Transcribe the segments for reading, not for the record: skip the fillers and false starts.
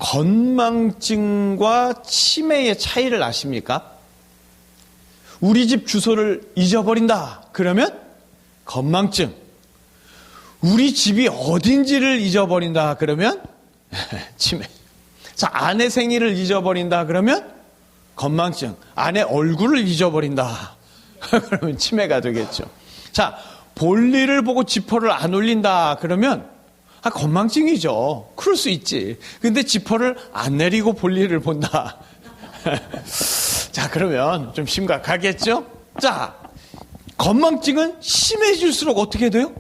건망증과 치매의 차이를 아십니까? 우리 집 주소를 잊어버린다 그러면 건망증, 우리 집이 어딘지를 잊어버린다 그러면 치매. 자, 아내 생일을 잊어버린다 그러면 건망증, 아내 얼굴을 잊어버린다 그러면 치매가 되겠죠. 자, 볼일을 보고 지퍼를 안 올린다 그러면 건망증이죠. 그럴 수 있지. 근데 지퍼를 안 내리고 볼일을 본다. 자, 그러면 좀 심각하겠죠? 자, 건망증은 심해질수록 어떻게 돼요?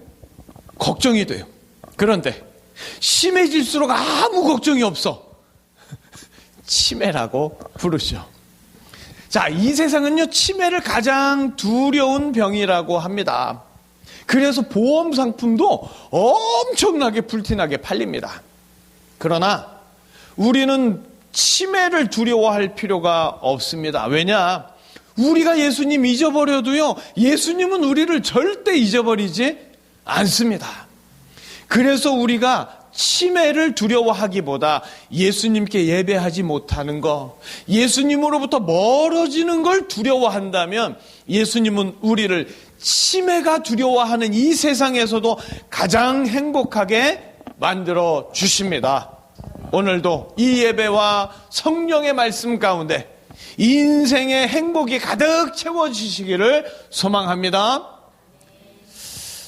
걱정이 돼요. 그런데 심해질수록 아무 걱정이 없어. 치매라고 부르죠. 자, 이 세상은요, 치매를 가장 두려운 병이라고 합니다. 그래서 보험 상품도 엄청나게 불티나게 팔립니다. 그러나 우리는 치매를 두려워할 필요가 없습니다. 왜냐? 우리가 예수님 잊어버려도요, 예수님은 우리를 절대 잊어버리지 않습니다. 그래서 우리가 치매를 두려워하기보다 예수님께 예배하지 못하는 것, 예수님으로부터 멀어지는 걸 두려워한다면 예수님은 우리를 치매가 두려워하는 이 세상에서도 가장 행복하게 만들어 주십니다. 오늘도 이 예배와 성령의 말씀 가운데 인생의 행복이 가득 채워지시기를 소망합니다.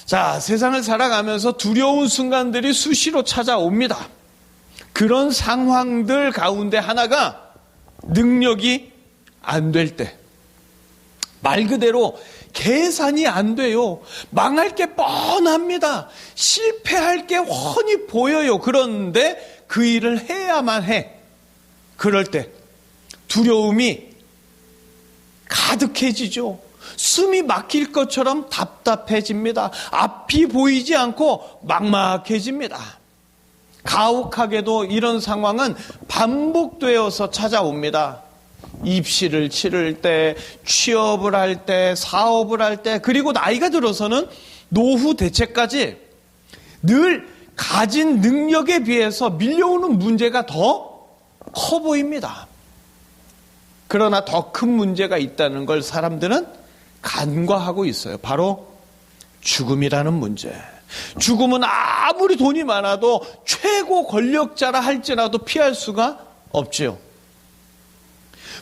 자, 세상을 살아가면서 두려운 순간들이 수시로 찾아옵니다. 그런 상황들 가운데 하나가 능력이 안 될 때, 말 그대로 계산이 안 돼요. 망할 게 뻔합니다. 실패할 게 훤히 보여요. 그런데 그 일을 해야만 해. 그럴 때 두려움이 가득해지죠. 숨이 막힐 것처럼 답답해집니다. 앞이 보이지 않고 막막해집니다. 가혹하게도 이런 상황은 반복되어서 찾아옵니다. 입시를 치를 때, 취업을 할 때, 사업을 할 때, 그리고 나이가 들어서는 노후 대책까지 늘 가진 능력에 비해서 밀려오는 문제가 더 커 보입니다. 그러나 더 큰 문제가 있다는 걸 사람들은 간과하고 있어요. 바로 죽음이라는 문제. 죽음은 아무리 돈이 많아도 최고 권력자라 할지라도 피할 수가 없지요.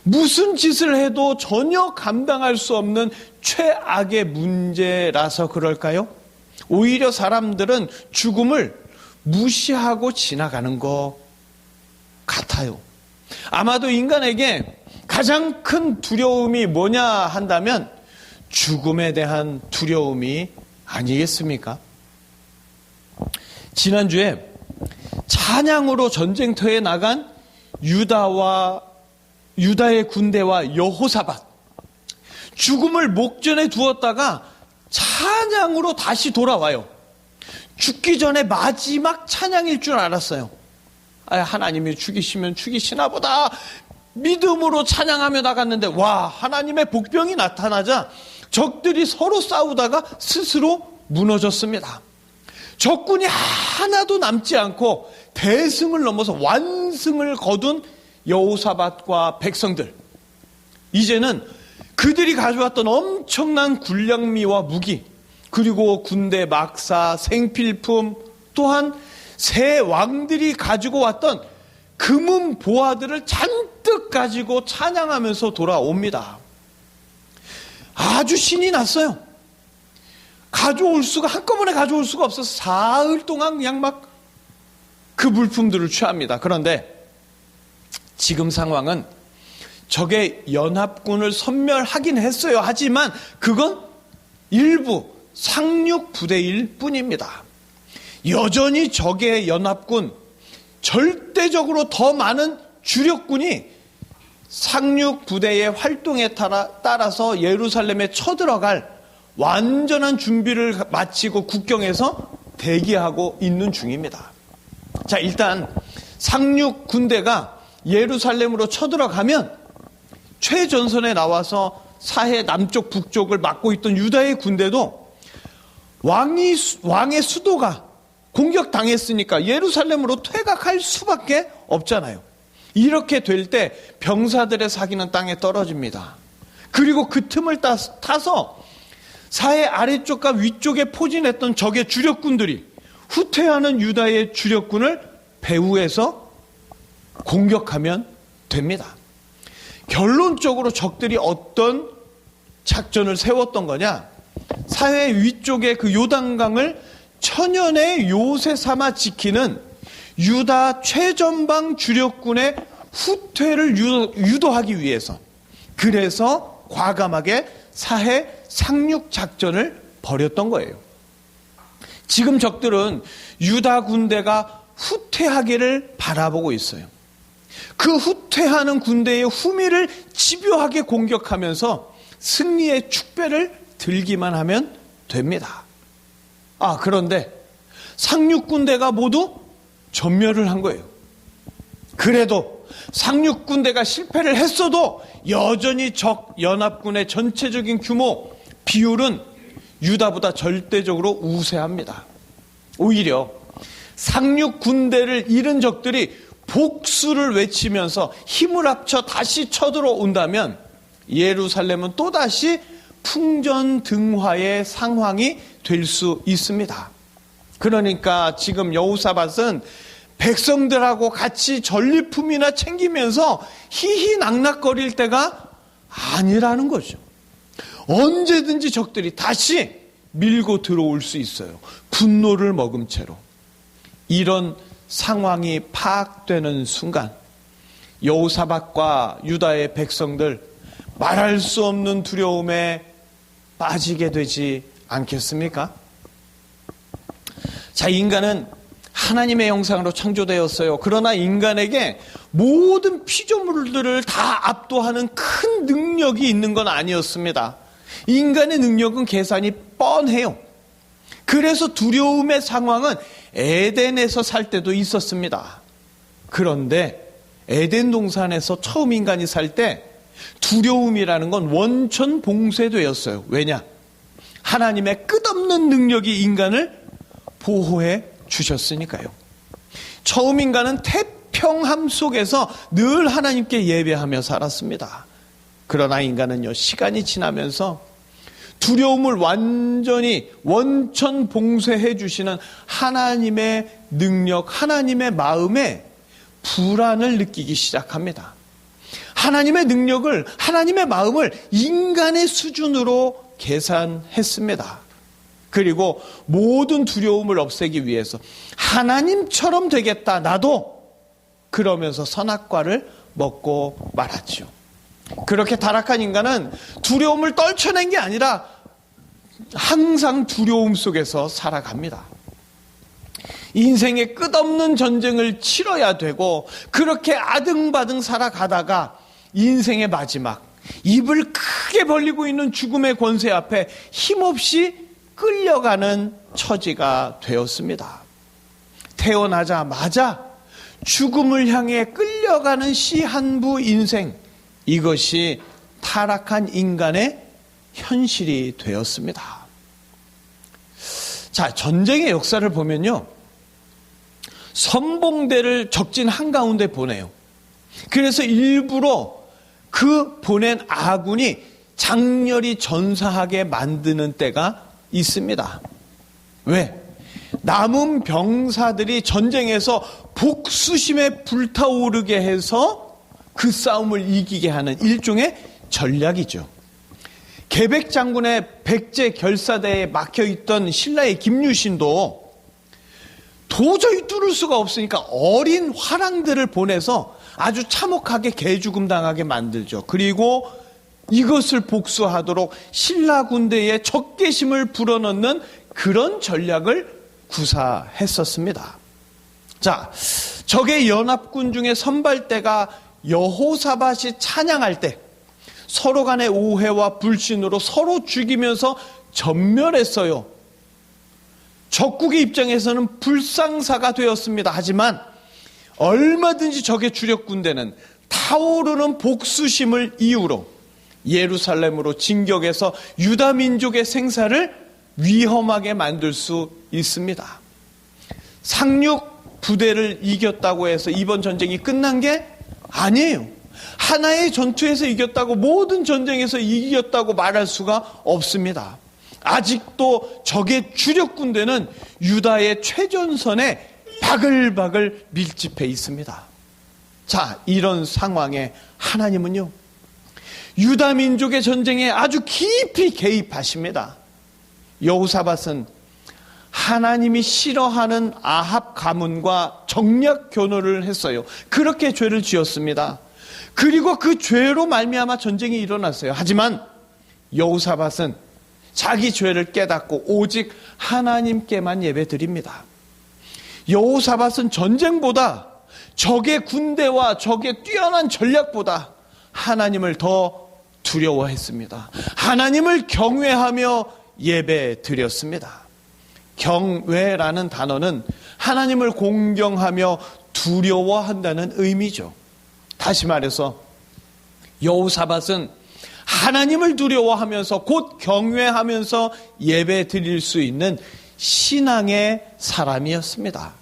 무슨 짓을 해도 전혀 감당할 수 없는 최악의 문제라서 그럴까요? 오히려 사람들은 죽음을 무시하고 지나가는 것 같아요. 아마도 인간에게 가장 큰 두려움이 뭐냐 한다면 죽음에 대한 두려움이 아니겠습니까? 지난주에 찬양으로 전쟁터에 나간 유다의 군대와 여호사밧, 죽음을 목전에 두었다가 찬양으로 다시 돌아와요. 죽기 전에 마지막 찬양일 줄 알았어요. 하나님이 죽이시면 죽이시나 보다 믿음으로 찬양하며 나갔는데, 와, 하나님의 복병이 나타나자 적들이 서로 싸우다가 스스로 무너졌습니다. 적군이 하나도 남지 않고 대승을 넘어서 완승을 거둔 여호사밧과 백성들. 이제는 그들이 가져왔던 엄청난 군량미와 무기, 그리고 군대 막사, 생필품, 또한 새 왕들이 가지고 왔던 금은 보화들을 잔뜩 가지고 찬양하면서 돌아옵니다. 아주 신이 났어요. 한꺼번에 가져올 수가 없어서 사흘 동안 그냥 막 그 물품들을 취합니다. 그런데 지금 상황은 적의 연합군을 섬멸하긴 했어요. 하지만 그건 일부 상륙 부대일 뿐입니다. 여전히 적의 연합군, 절대적으로 더 많은 주력군이 상륙 부대의 활동에 따라서 예루살렘에 쳐들어갈 완전한 준비를 마치고 국경에서 대기하고 있는 중입니다. 자, 일단 상륙 군대가 예루살렘으로 쳐들어가면 최전선에 나와서 사해 남쪽 북쪽을 막고 있던 유다의 군대도 왕의 수도가 공격당했으니까 예루살렘으로 퇴각할 수밖에 없잖아요. 이렇게 될 때 병사들의 사기는 땅에 떨어집니다. 그리고 그 틈을 타서 사해 아래쪽과 위쪽에 포진했던 적의 주력군들이 후퇴하는 유다의 주력군을 배후에서 공격하면 됩니다. 결론적으로 적들이 어떤 작전을 세웠던 거냐? 사해 위쪽의 그 요단강을 천연의 요새 삼아 지키는 유다 최전방 주력군의 후퇴를 유도하기 위해서, 그래서 과감하게 사해 상륙 작전을 벌였던 거예요. 지금 적들은 유다 군대가 후퇴하기를 바라보고 있어요. 그 후퇴하는 군대의 후미를 집요하게 공격하면서 승리의 축배를 들기만 하면 됩니다. 그런데 상륙군대가 모두 전멸을 한 거예요. 그래도 상륙군대가 실패를 했어도 여전히 적 연합군의 전체적인 규모, 비율은 유다보다 절대적으로 우세합니다. 오히려 상륙군대를 잃은 적들이 복수를 외치면서 힘을 합쳐 다시 쳐들어온다면 예루살렘은 또다시 풍전등화의 상황이 될 수 있습니다. 그러니까 지금 여호사밧은 백성들하고 같이 전리품이나 챙기면서 희희낙낙거릴 때가 아니라는 거죠. 언제든지 적들이 다시 밀고 들어올 수 있어요. 분노를 머금 채로. 이런 상황이 파악되는 순간 여호사밧과 유다의 백성들 말할 수 없는 두려움에 빠지게 되지 않겠습니까? 자, 인간은 하나님의 형상으로 창조되었어요. 그러나 인간에게 모든 피조물들을 다 압도하는 큰 능력이 있는 건 아니었습니다. 인간의 능력은 계산이 뻔해요. 그래서 두려움의 상황은 에덴에서 살 때도 있었습니다. 그런데 에덴 동산에서 처음 인간이 살 때 두려움이라는 건 원천 봉쇄되었어요. 왜냐? 하나님의 끝없는 능력이 인간을 보호해 주셨으니까요. 처음 인간은 태평함 속에서 늘 하나님께 예배하며 살았습니다. 그러나 인간은요, 시간이 지나면서 두려움을 완전히 원천 봉쇄해 주시는 하나님의 능력, 하나님의 마음에 불안을 느끼기 시작합니다. 하나님의 능력을, 하나님의 마음을 인간의 수준으로 계산했습니다. 그리고 모든 두려움을 없애기 위해서 하나님처럼 되겠다, 나도. 그러면서 선악과를 먹고 말았죠. 그렇게 타락한 인간은 두려움을 떨쳐낸 게 아니라 항상 두려움 속에서 살아갑니다. 인생의 끝없는 전쟁을 치러야 되고 그렇게 아등바등 살아가다가 인생의 마지막, 입을 크게 벌리고 있는 죽음의 권세 앞에 힘없이 끌려가는 처지가 되었습니다. 태어나자마자 죽음을 향해 끌려가는 시한부 인생, 이것이 타락한 인간의 현실이 되었습니다. 자, 전쟁의 역사를 보면요, 선봉대를 적진 한가운데 보내요. 그래서 일부러 그 보낸 아군이 장렬히 전사하게 만드는 때가 있습니다. 왜? 남은 병사들이 전쟁에서 복수심에 불타오르게 해서 그 싸움을 이기게 하는 일종의 전략이죠. 계백 장군의 백제 결사대에 막혀있던 신라의 김유신도 도저히 뚫을 수가 없으니까 어린 화랑들을 보내서 아주 참혹하게 개죽음 당하게 만들죠. 그리고 이것을 복수하도록 신라 군대의 적개심을 불어넣는 그런 전략을 구사했었습니다. 자, 적의 연합군 중에 선발대가 여호사밧이 찬양할 때 서로 간의 오해와 불신으로 서로 죽이면서 전멸했어요. 적국의 입장에서는 불상사가 되었습니다. 하지만 얼마든지 적의 주력 군대는 타오르는 복수심을 이유로 예루살렘으로 진격해서 유다 민족의 생사를 위험하게 만들 수 있습니다. 상륙 부대를 이겼다고 해서 이번 전쟁이 끝난 게 아니에요. 하나의 전투에서 이겼다고, 모든 전쟁에서 이겼다고 말할 수가 없습니다. 아직도 적의 주력 군대는 유다의 최전선에 바글바글 밀집해 있습니다. 자, 이런 상황에 하나님은요, 유다 민족의 전쟁에 아주 깊이 개입하십니다. 여호사밧은 하나님이 싫어하는 아합 가문과 정략 교노를 했어요. 그렇게 죄를 지었습니다. 그리고 그 죄로 말미암아 전쟁이 일어났어요. 하지만 여호사밧은 자기 죄를 깨닫고 오직 하나님께만 예배드립니다. 여호사밧은 전쟁보다, 적의 군대와 적의 뛰어난 전략보다 하나님을 더 두려워했습니다. 하나님을 경외하며 예배드렸습니다. 경외라는 단어는 하나님을 공경하며 두려워한다는 의미죠. 다시 말해서 여호사밧은 하나님을 두려워하면서 곧 경외하면서 예배드릴 수 있는 신앙의 사람이었습니다.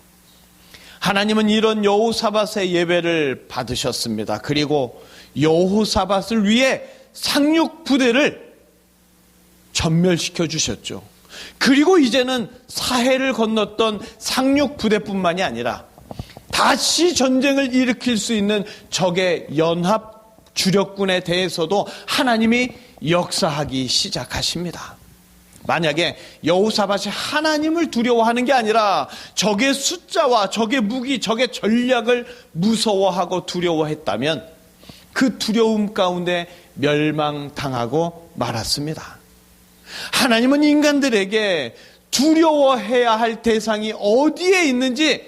하나님은 이런 여호사밧의 예배를 받으셨습니다. 그리고 여호사밧을 위해 상륙 부대를 전멸시켜 주셨죠. 그리고 이제는 사해를 건넜던 상륙 부대뿐만이 아니라 다시 전쟁을 일으킬 수 있는 적의 연합 주력군에 대해서도 하나님이 역사하기 시작하십니다. 만약에 여호사밧이 하나님을 두려워하는 게 아니라 적의 숫자와 적의 무기, 적의 전략을 무서워하고 두려워했다면 그 두려움 가운데 멸망당하고 말았습니다. 하나님은 인간들에게 두려워해야 할 대상이 어디에 있는지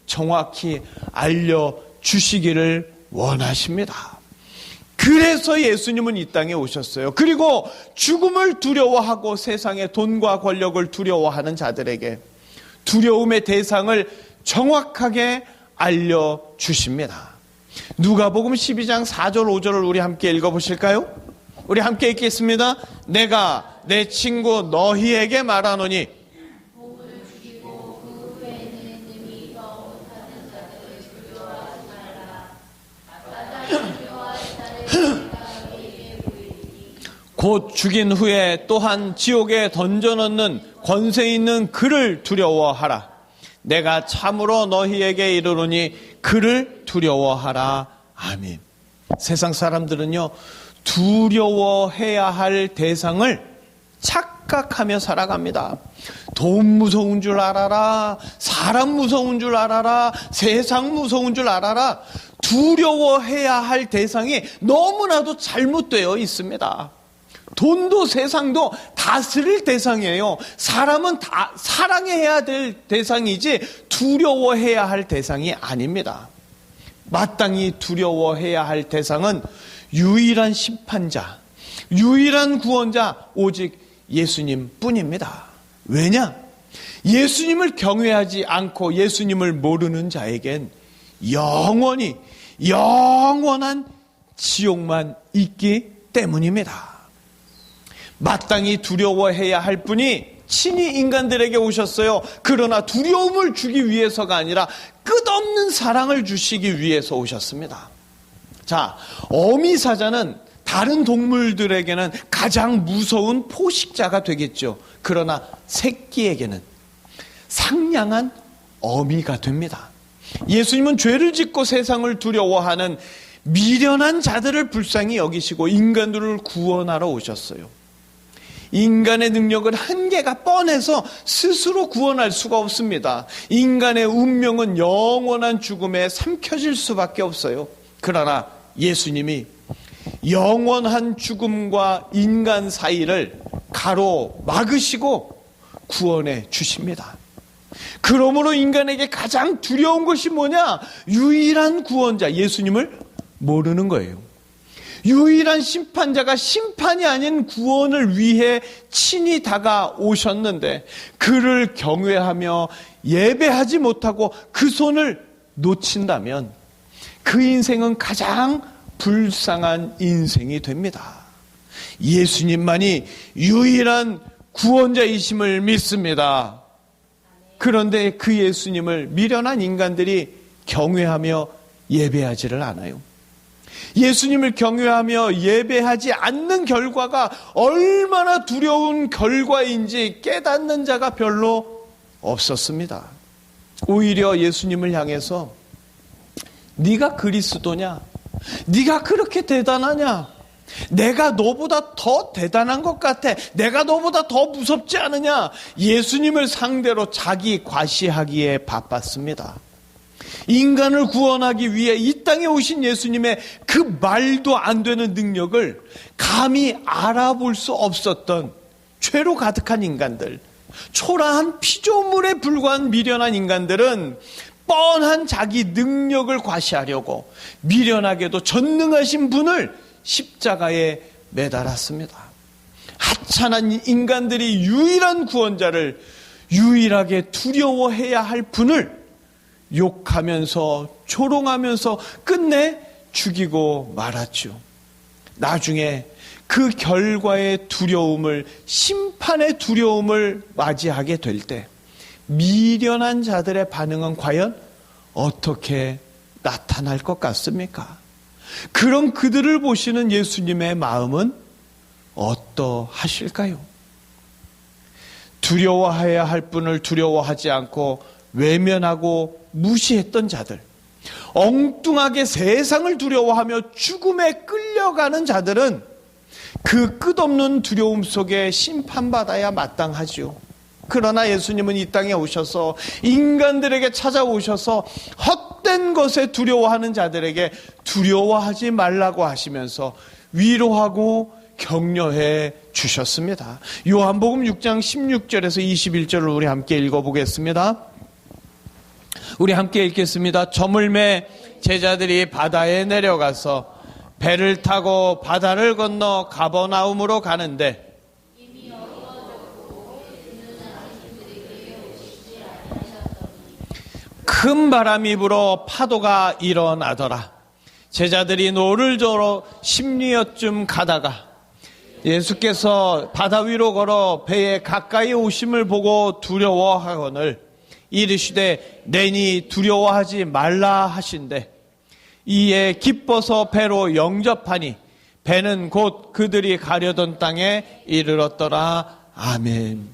정확히 알려주시기를 원하십니다. 그래서 예수님은 이 땅에 오셨어요. 그리고 죽음을 두려워하고 세상의 돈과 권력을 두려워하는 자들에게 두려움의 대상을 정확하게 알려주십니다. 누가복음 12장 4절 5절을 우리 함께 읽어보실까요? 우리 함께 읽겠습니다. 내가 내 친구 너희에게 말하노니 곧 죽인 후에 또한 지옥에 던져넣는 권세 있는 그를 두려워하라. 내가 참으로 너희에게 이르노니 그를 두려워하라. 아멘. 세상 사람들은요, 두려워해야 할 대상을 착각하며 살아갑니다. 돈 무서운 줄 알아라. 사람 무서운 줄 알아라. 세상 무서운 줄 알아라. 두려워해야 할 대상이 너무나도 잘못되어 있습니다. 돈도 세상도 다스릴 대상이에요. 사람은 다 사랑해야 될 대상이지 두려워해야 할 대상이 아닙니다. 마땅히 두려워해야 할 대상은 유일한 심판자, 유일한 구원자, 오직 예수님 뿐입니다. 왜냐? 예수님을 경외하지 않고 예수님을 모르는 자에겐 영원한 지옥만 있기 때문입니다. 마땅히 두려워해야 할 분이 친히 인간들에게 오셨어요. 그러나 두려움을 주기 위해서가 아니라 끝없는 사랑을 주시기 위해서 오셨습니다. 자, 어미사자는 다른 동물들에게는 가장 무서운 포식자가 되겠죠. 그러나 새끼에게는 상냥한 어미가 됩니다. 예수님은 죄를 짓고 세상을 두려워하는 미련한 자들을 불쌍히 여기시고 인간들을 구원하러 오셨어요. 인간의 능력은 한계가 뻔해서 스스로 구원할 수가 없습니다. 인간의 운명은 영원한 죽음에 삼켜질 수밖에 없어요. 그러나 예수님이 영원한 죽음과 인간 사이를 가로막으시고 구원해 주십니다. 그러므로 인간에게 가장 두려운 것이 뭐냐? 유일한 구원자 예수님을 모르는 거예요. 유일한 심판자가 심판이 아닌 구원을 위해 친히 다가오셨는데 그를 경외하며 예배하지 못하고 그 손을 놓친다면 그 인생은 가장 불쌍한 인생이 됩니다. 예수님만이 유일한 구원자이심을 믿습니다. 그런데 그 예수님을 미련한 인간들이 경외하며 예배하지를 않아요. 예수님을 경외하며 예배하지 않는 결과가 얼마나 두려운 결과인지 깨닫는 자가 별로 없었습니다. 오히려 예수님을 향해서 네가 그리스도냐? 네가 그렇게 대단하냐? 내가 너보다 더 대단한 것 같아. 내가 너보다 더 무섭지 않으냐? 예수님을 상대로 자기 과시하기에 바빴습니다. 인간을 구원하기 위해 이 땅에 오신 예수님의 그 말도 안 되는 능력을 감히 알아볼 수 없었던 죄로 가득한 인간들, 초라한 피조물에 불과한 미련한 인간들은 뻔한 자기 능력을 과시하려고 미련하게도 전능하신 분을 십자가에 매달았습니다. 하찮은 인간들이 유일한 구원자를 유일하게 두려워해야 할 분을 욕하면서 조롱하면서 끝내 죽이고 말았죠. 나중에 그 결과의 두려움을, 심판의 두려움을 맞이하게 될 때 미련한 자들의 반응은 과연 어떻게 나타날 것 같습니까? 그런 그들을 보시는 예수님의 마음은 어떠하실까요? 두려워해야 할 분을 두려워하지 않고 외면하고 무시했던 자들, 엉뚱하게 세상을 두려워하며 죽음에 끌려가는 자들은 그 끝없는 두려움 속에 심판받아야 마땅하지요. 그러나 예수님은 이 땅에 오셔서 인간들에게 찾아오셔서 헛된 것에 두려워하는 자들에게 두려워하지 말라고 하시면서 위로하고 격려해 주셨습니다. 요한복음 6장 16절에서 21절을 우리 함께 읽어보겠습니다. 우리 함께 읽겠습니다. 저물매 제자들이 바다에 내려가서 배를 타고 바다를 건너 가버나움으로 가는데 큰 바람이 불어 파도가 일어나더라. 제자들이 노를 저러 심리어쯤 가다가 예수께서 바다 위로 걸어 배에 가까이 오심을 보고 두려워하거늘 이르시되 내니 두려워하지 말라 하신대. 이에 기뻐서 배로 영접하니 배는 곧 그들이 가려던 땅에 이르렀더라. 아멘.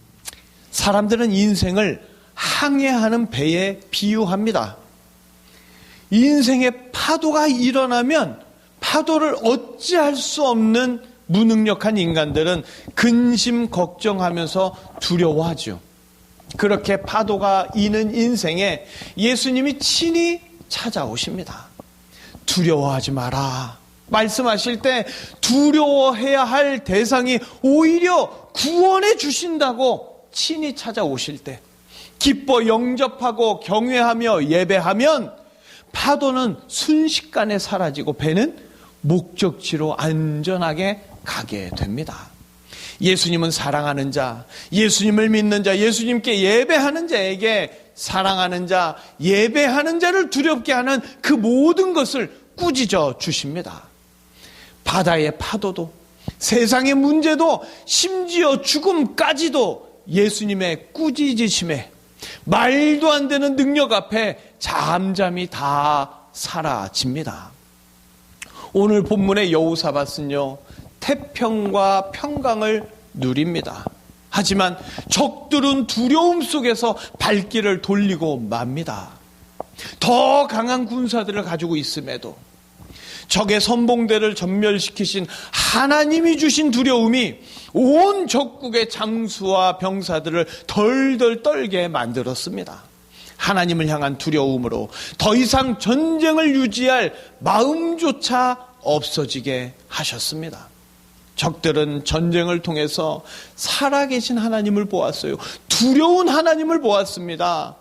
사람들은 인생을 항해하는 배에 비유합니다. 인생의 파도가 일어나면 파도를 어찌할 수 없는 무능력한 인간들은 근심 걱정하면서 두려워하죠. 그렇게 파도가 이는 인생에 예수님이 친히 찾아오십니다. 두려워하지 마라 말씀하실 때 두려워해야 할 대상이 오히려 구원해 주신다고 친히 찾아오실 때 기뻐 영접하고 경외하며 예배하면 파도는 순식간에 사라지고 배는 목적지로 안전하게 가게 됩니다. 예수님은 사랑하는 자, 예수님을 믿는 자, 예수님께 예배하는 자에게 사랑하는 자, 예배하는 자를 두렵게 하는 그 모든 것을 꾸짖어 주십니다. 바다의 파도도, 세상의 문제도, 심지어 죽음까지도 예수님의 꾸짖으심에 말도 안 되는 능력 앞에 잠잠히 다 사라집니다. 오늘 본문의 여호사밧은요, 태평과 평강을 누립니다. 하지만 적들은 두려움 속에서 발길을 돌리고 맙니다. 더 강한 군사들을 가지고 있음에도 적의 선봉대를 전멸시키신 하나님이 주신 두려움이 온 적국의 장수와 병사들을 덜덜 떨게 만들었습니다. 하나님을 향한 두려움으로 더 이상 전쟁을 유지할 마음조차 없어지게 하셨습니다. 적들은 전쟁을 통해서 살아계신 하나님을 보았어요. 두려운 하나님을 보았습니다.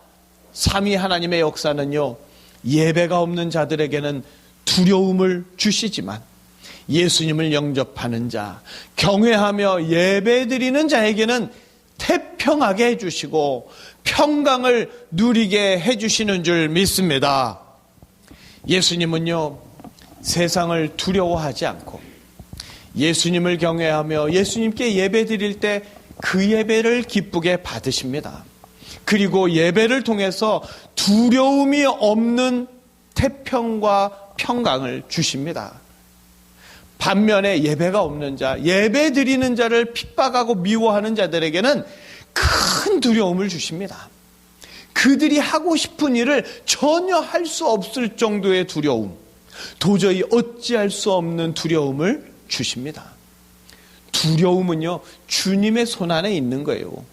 삼위 하나님의 역사는요, 예배가 없는 자들에게는 두려움을 주시지만 예수님을 영접하는 자, 경외하며 예배드리는 자에게는 태평하게 해주시고 평강을 누리게 해주시는 줄 믿습니다. 예수님은요, 세상을 두려워하지 않고 예수님을 경외하며 예수님께 예배드릴 때 그 예배를 기쁘게 받으십니다. 그리고 예배를 통해서 두려움이 없는 태평과 평강을 주십니다. 반면에 예배가 없는 자, 예배 드리는 자를 핍박하고 미워하는 자들에게는 큰 두려움을 주십니다. 그들이 하고 싶은 일을 전혀 할 수 없을 정도의 두려움, 도저히 어찌할 수 없는 두려움을 주십니다. 두려움은요, 주님의 손안에 있는 거예요.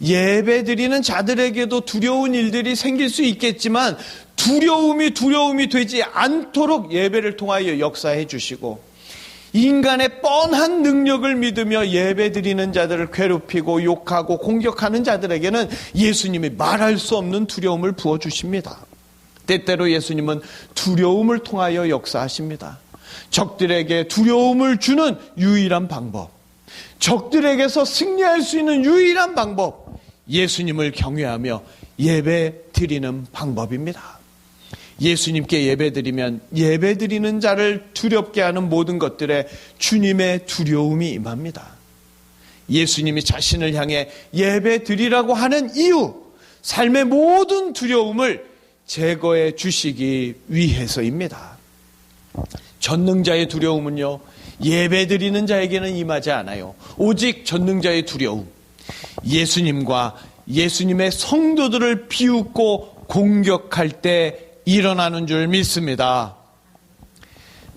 예배 드리는 자들에게도 두려운 일들이 생길 수 있겠지만 두려움이 되지 않도록 예배를 통하여 역사해 주시고, 인간의 뻔한 능력을 믿으며 예배 드리는 자들을 괴롭히고 욕하고 공격하는 자들에게는 예수님이 말할 수 없는 두려움을 부어주십니다. 때때로 예수님은 두려움을 통하여 역사하십니다. 적들에게 두려움을 주는 유일한 방법, 적들에게서 승리할 수 있는 유일한 방법, 예수님을 경외하며 예배 드리는 방법입니다. 예수님께 예배드리면 예배드리는 자를 두렵게 하는 모든 것들에 주님의 두려움이 임합니다. 예수님이 자신을 향해 예배드리라고 하는 이유, 삶의 모든 두려움을 제거해 주시기 위해서입니다. 전능자의 두려움은요, 예배드리는 자에게는 임하지 않아요. 오직 전능자의 두려움, 예수님과 예수님의 성도들을 비웃고 공격할 때 일어나는 줄 믿습니다.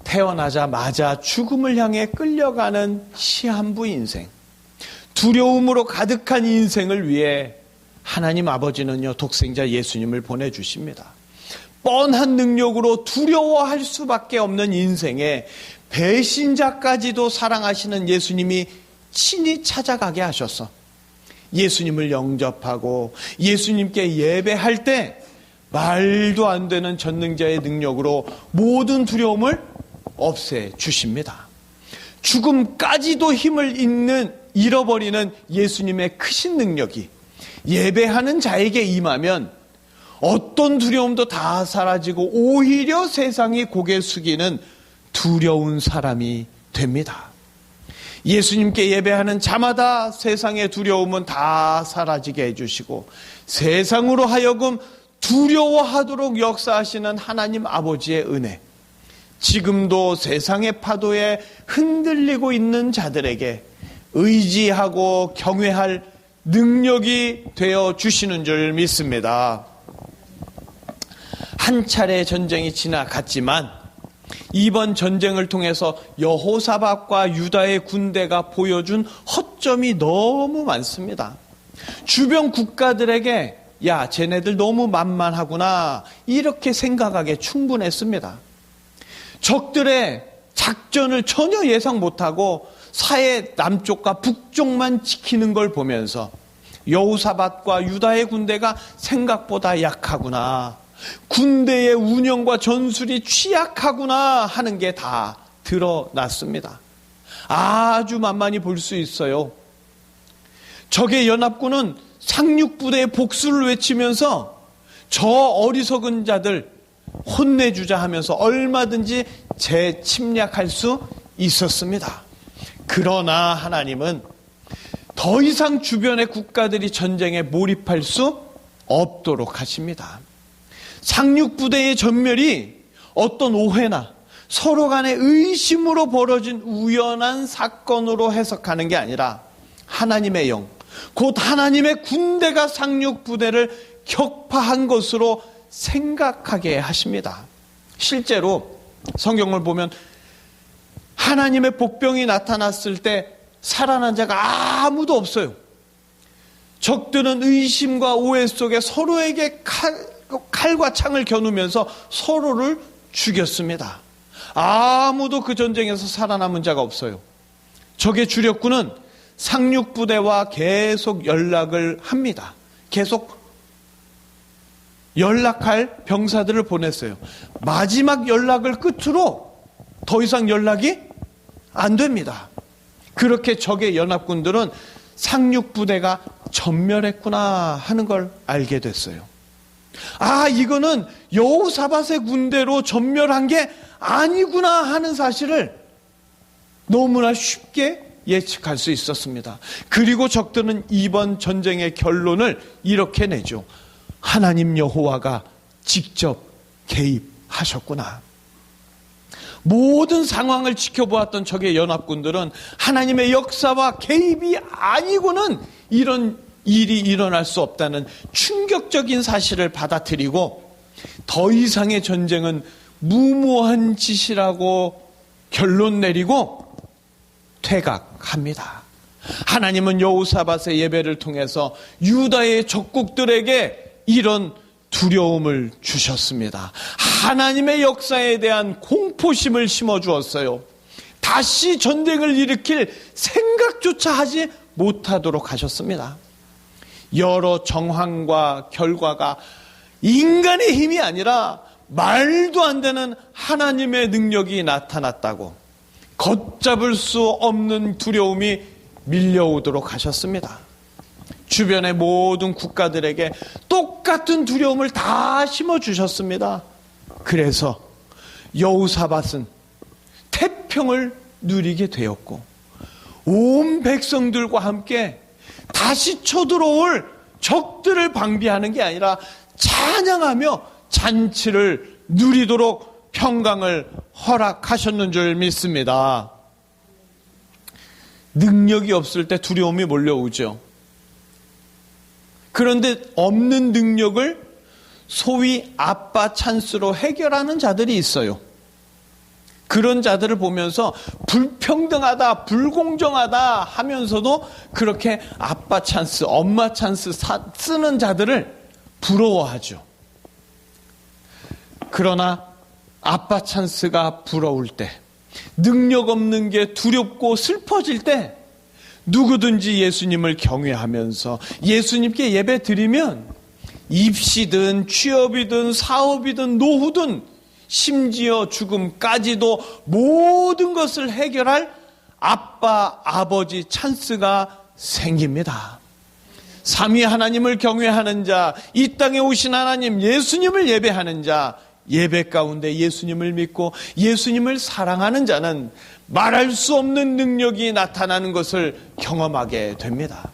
태어나자마자 죽음을 향해 끌려가는 시한부 인생, 두려움으로 가득한 인생을 위해 하나님 아버지는요, 독생자 예수님을 보내주십니다. 뻔한 능력으로 두려워할 수밖에 없는 인생에 배신자까지도 사랑하시는 예수님이 친히 찾아가게 하셔서 예수님을 영접하고 예수님께 예배할 때 말도 안 되는 전능자의 능력으로 모든 두려움을 없애 주십니다. 죽음까지도 힘을 잃어버리는 예수님의 크신 능력이 예배하는 자에게 임하면 어떤 두려움도 다 사라지고 오히려 세상이 고개 숙이는 두려운 사람이 됩니다. 예수님께 예배하는 자마다 세상의 두려움은 다 사라지게 해주시고 세상으로 하여금 두려워하도록 역사하시는 하나님 아버지의 은혜, 지금도 세상의 파도에 흔들리고 있는 자들에게 의지하고 경외할 능력이 되어 주시는 줄 믿습니다. 한 차례 전쟁이 지나갔지만 이번 전쟁을 통해서 여호사밧과 유다의 군대가 보여준 허점이 너무 많습니다. 주변 국가들에게 야, 쟤네들 너무 만만하구나 이렇게 생각하기에 충분했습니다. 적들의 작전을 전혀 예상 못하고 사해 남쪽과 북쪽만 지키는 걸 보면서 여호사밧과 유다의 군대가 생각보다 약하구나, 군대의 운영과 전술이 취약하구나 하는 게 다 드러났습니다. 아주 만만히 볼 수 있어요. 적의 연합군은 상륙부대의 복수를 외치면서 저 어리석은 자들 혼내주자 하면서 얼마든지 재침략할 수 있었습니다. 그러나 하나님은 더 이상 주변의 국가들이 전쟁에 몰입할 수 없도록 하십니다. 상륙부대의 전멸이 어떤 오해나 서로 간의 의심으로 벌어진 우연한 사건으로 해석하는 게 아니라 하나님의 영, 곧 하나님의 군대가 상륙부대를 격파한 것으로 생각하게 하십니다. 실제로 성경을 보면 하나님의 복병이 나타났을 때 살아난 자가 아무도 없어요. 적들은 의심과 오해 속에 서로에게 칼과 창을 겨누면서 서로를 죽였습니다. 아무도 그 전쟁에서 살아남은 자가 없어요. 적의 주력군은 상륙부대와 계속 연락을 합니다. 계속 연락할 병사들을 보냈어요. 마지막 연락을 끝으로 더 이상 연락이 안 됩니다. 그렇게 적의 연합군들은 상륙부대가 전멸했구나 하는 걸 알게 됐어요. 아, 이거는 여호사밧의 군대로 전멸한 게 아니구나 하는 사실을 너무나 쉽게 예측할 수 있었습니다. 그리고 적들은 이번 전쟁의 결론을 이렇게 내죠. 하나님 여호와가 직접 개입하셨구나. 모든 상황을 지켜보았던 적의 연합군들은 하나님의 역사와 개입이 아니고는 이런 일이 일어날 수 없다는 충격적인 사실을 받아들이고 더 이상의 전쟁은 무모한 짓이라고 결론 내리고 퇴각합니다. 하나님은 여호사밧의 예배를 통해서 유다의 적국들에게 이런 두려움을 주셨습니다. 하나님의 역사에 대한 공포심을 심어주었어요. 다시 전쟁을 일으킬 생각조차 하지 못하도록 하셨습니다. 여러 정황과 결과가 인간의 힘이 아니라 말도 안 되는 하나님의 능력이 나타났다고 걷잡을 수 없는 두려움이 밀려오도록 하셨습니다. 주변의 모든 국가들에게 똑같은 두려움을 다 심어주셨습니다. 그래서 여호사밧은 태평을 누리게 되었고 온 백성들과 함께 다시 쳐들어올 적들을 방비하는 게 아니라 찬양하며 잔치를 누리도록 평강을 허락하셨는 줄 믿습니다. 능력이 없을 때 두려움이 몰려오죠. 그런데 없는 능력을 소위 아빠 찬스로 해결하는 자들이 있어요. 그런 자들을 보면서 불평등하다, 불공정하다 하면서도 그렇게 아빠 찬스, 엄마 찬스 쓰는 자들을 부러워하죠. 그러나 아빠 찬스가 부러울 때, 능력 없는 게 두렵고 슬퍼질 때 누구든지 예수님을 경외하면서 예수님께 예배 드리면 입시든 취업이든 사업이든 노후든 심지어 죽음까지도 모든 것을 해결할 아빠, 아버지 찬스가 생깁니다. 삼위 하나님을 경외하는 자, 이 땅에 오신 하나님 예수님을 예배하는 자, 예배 가운데 예수님을 믿고 예수님을 사랑하는 자는 말할 수 없는 능력이 나타나는 것을 경험하게 됩니다.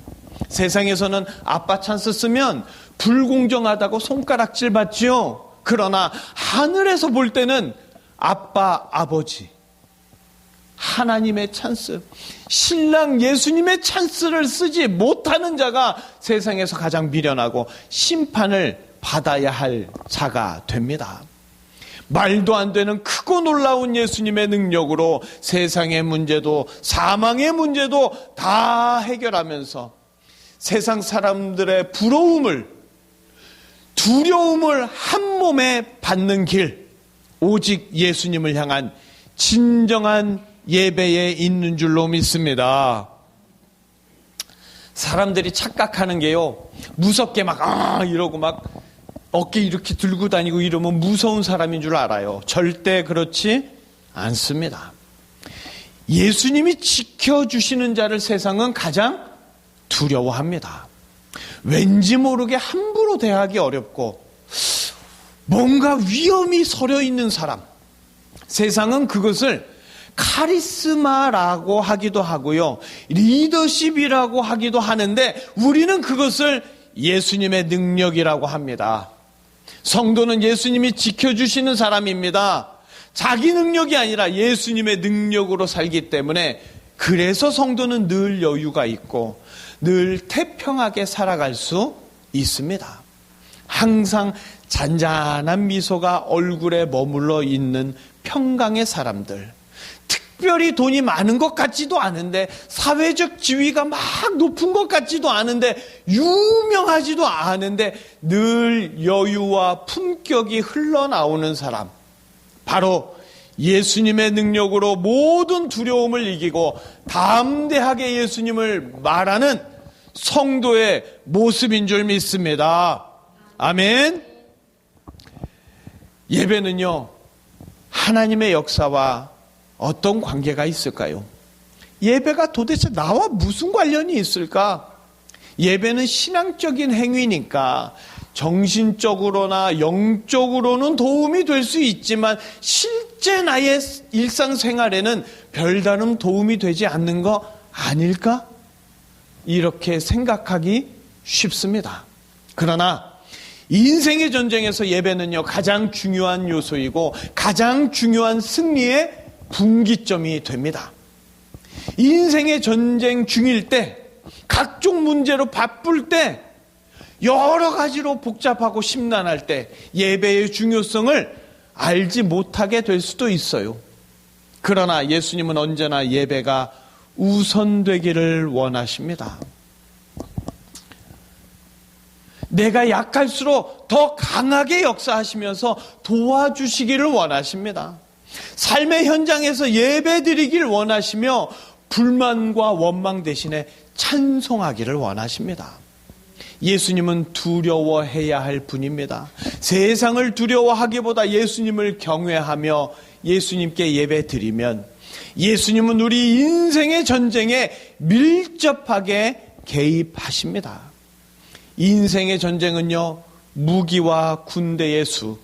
세상에서는 아빠 찬스 쓰면 불공정하다고 손가락질 받지요. 그러나 하늘에서 볼 때는 아빠, 아버지, 하나님의 찬스, 신랑 예수님의 찬스를 쓰지 못하는 자가 세상에서 가장 미련하고 심판을 받아야 할 자가 됩니다. 말도 안 되는 크고 놀라운 예수님의 능력으로 세상의 문제도 사망의 문제도 다 해결하면서 세상 사람들의 부러움을, 두려움을 한 몸에 받는 길, 오직 예수님을 향한 진정한 예배에 있는 줄로 믿습니다. 사람들이 착각하는 게요, 무섭게 막 이러고 막 어깨 이렇게 들고 다니고 이러면 무서운 사람인 줄 알아요. 절대 그렇지 않습니다. 예수님이 지켜주시는 자를 세상은 가장 두려워합니다. 왠지 모르게 함부로 대하기 어렵고 뭔가 위험이 서려 있는 사람, 세상은 그것을 카리스마라고 하기도 하고요, 리더십이라고 하기도 하는데 우리는 그것을 예수님의 능력이라고 합니다. 성도는 예수님이 지켜주시는 사람입니다. 자기 능력이 아니라 예수님의 능력으로 살기 때문에 그래서 성도는 늘 여유가 있고 늘 태평하게 살아갈 수 있습니다. 항상 잔잔한 미소가 얼굴에 머물러 있는 평강의 사람들, 특별히 돈이 많은 것 같지도 않은데 사회적 지위가 막 높은 것 같지도 않은데 유명하지도 않은데 늘 여유와 품격이 흘러나오는 사람, 바로 예수님의 능력으로 모든 두려움을 이기고 담대하게 예수님을 말하는 성도의 모습인 줄 믿습니다. 아멘. 예배는요, 하나님의 역사와 어떤 관계가 있을까요? 예배가 도대체 나와 무슨 관련이 있을까? 예배는 신앙적인 행위니까 정신적으로나 영적으로는 도움이 될 수 있지만 실제 나의 일상생활에는 별다른 도움이 되지 않는 거 아닐까? 이렇게 생각하기 쉽습니다. 그러나 인생의 전쟁에서 예배는요, 가장 중요한 요소이고 가장 중요한 승리의 분기점이 됩니다. 인생의 전쟁 중일 때, 각종 문제로 바쁠 때, 여러 가지로 복잡하고 심란할 때 예배의 중요성을 알지 못하게 될 수도 있어요. 그러나 예수님은 언제나 예배가 우선되기를 원하십니다. 내가 약할수록 더 강하게 역사하시면서 도와주시기를 원하십니다. 삶의 현장에서 예배드리기를 원하시며 불만과 원망 대신에 찬송하기를 원하십니다. 예수님은 두려워해야 할 분입니다. 세상을 두려워하기보다 예수님을 경외하며 예수님께 예배드리면 예수님은 우리 인생의 전쟁에 밀접하게 개입하십니다. 인생의 전쟁은요, 무기와 군대의 수,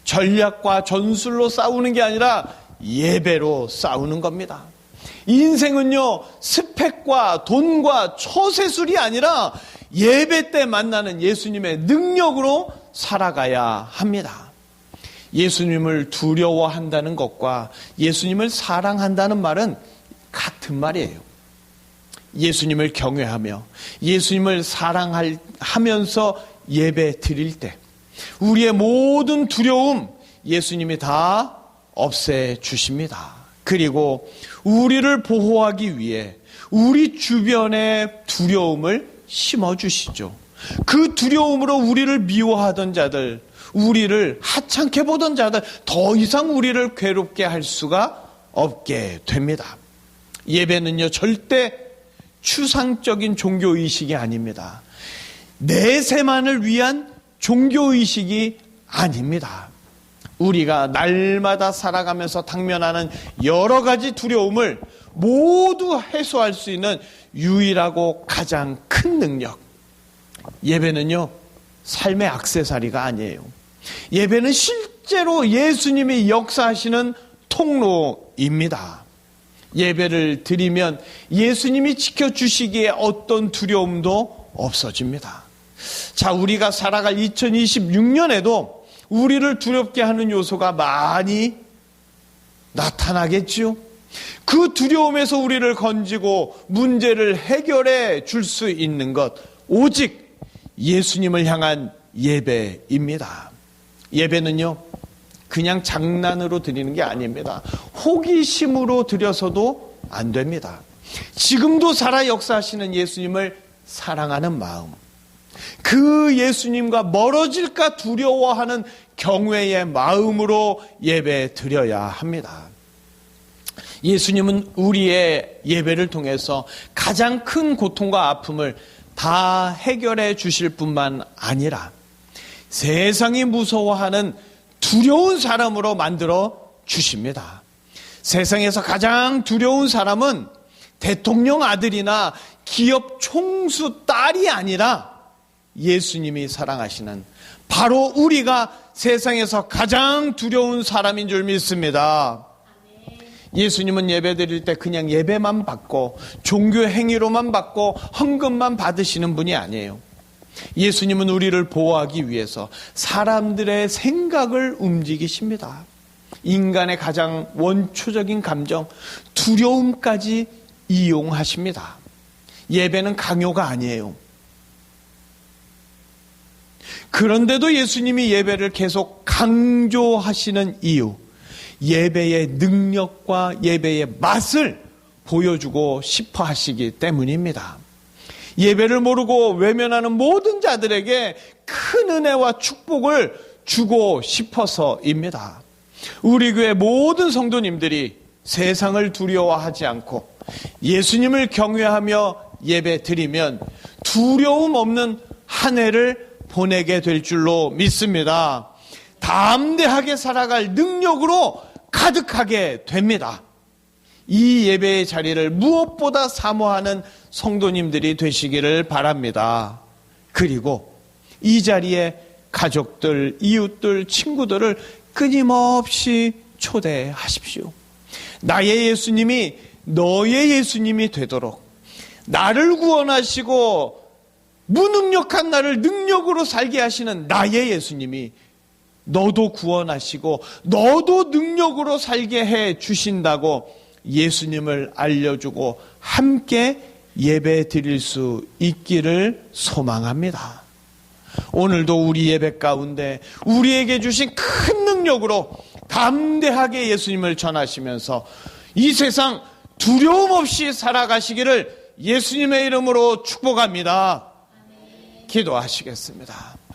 전략과 전술로 싸우는 게 아니라 예배로 싸우는 겁니다. 인생은요, 스펙과 돈과 처세술이 아니라 예배 때 만나는 예수님의 능력으로 살아가야 합니다. 예수님을 두려워한다는 것과 예수님을 사랑한다는 말은 같은 말이에요. 예수님을 경외하며 예수님을 사랑하면서 예배 드릴 때 우리의 모든 두려움 예수님이 다 없애 주십니다. 그리고 우리를 보호하기 위해 우리 주변에 두려움을 심어주시죠. 그 두려움으로 우리를 미워하던 자들, 우리를 하찮게 보던 자들, 더 이상 우리를 괴롭게 할 수가 없게 됩니다. 예배는요, 절대 추상적인 종교의식이 아닙니다. 내세만을 위한 종교의식이 아닙니다. 우리가 날마다 살아가면서 당면하는 여러 가지 두려움을 모두 해소할 수 있는 유일하고 가장 큰 능력. 예배는요, 삶의 액세서리가 아니에요. 예배는 실제로 예수님이 역사하시는 통로입니다. 예배를 드리면 예수님이 지켜주시기에 어떤 두려움도 없어집니다. 자, 우리가 살아갈 2026년에도 우리를 두렵게 하는 요소가 많이 나타나겠지요. 그 두려움에서 우리를 건지고 문제를 해결해 줄 수 있는 것, 오직 예수님을 향한 예배입니다. 예배는요, 그냥 장난으로 드리는 게 아닙니다. 호기심으로 드려서도 안 됩니다. 지금도 살아 역사하시는 예수님을 사랑하는 마음, 그 예수님과 멀어질까 두려워하는 경외의 마음으로 예배 드려야 합니다. 예수님은 우리의 예배를 통해서 가장 큰 고통과 아픔을 다 해결해 주실 뿐만 아니라 세상이 무서워하는 두려운 사람으로 만들어 주십니다. 세상에서 가장 두려운 사람은 대통령 아들이나 기업 총수 딸이 아니라 예수님이 사랑하시는 바로 우리가 세상에서 가장 두려운 사람인 줄 믿습니다. 예수님은 예배드릴 때 그냥 예배만 받고 종교 행위로만 받고 헌금만 받으시는 분이 아니에요. 예수님은 우리를 보호하기 위해서 사람들의 생각을 움직이십니다. 인간의 가장 원초적인 감정, 두려움까지 이용하십니다. 예배는 강요가 아니에요. 그런데도 예수님이 예배를 계속 강조하시는 이유, 예배의 능력과 예배의 맛을 보여주고 싶어 하시기 때문입니다. 예배를 모르고 외면하는 모든 자들에게 큰 은혜와 축복을 주고 싶어서입니다. 우리 교회 모든 성도님들이 세상을 두려워하지 않고 예수님을 경외하며 예배 드리면 두려움 없는 한 해를 보내게 될 줄로 믿습니다. 담대하게 살아갈 능력으로 가득하게 됩니다. 이 예배의 자리를 무엇보다 사모하는 성도님들이 되시기를 바랍니다. 그리고 이 자리에 가족들, 이웃들, 친구들을 끊임없이 초대하십시오. 나의 예수님이 너의 예수님이 되도록 나를 구원하시고 무능력한 나를 능력으로 살게 하시는 나의 예수님이 너도 구원하시고 너도 능력으로 살게 해 주신다고 예수님을 알려주고 함께 예배 드릴 수 있기를 소망합니다. 오늘도 우리 예배 가운데 우리에게 주신 큰 능력으로 담대하게 예수님을 전하시면서 이 세상 두려움 없이 살아가시기를 예수님의 이름으로 축복합니다. 기도하시겠습니다.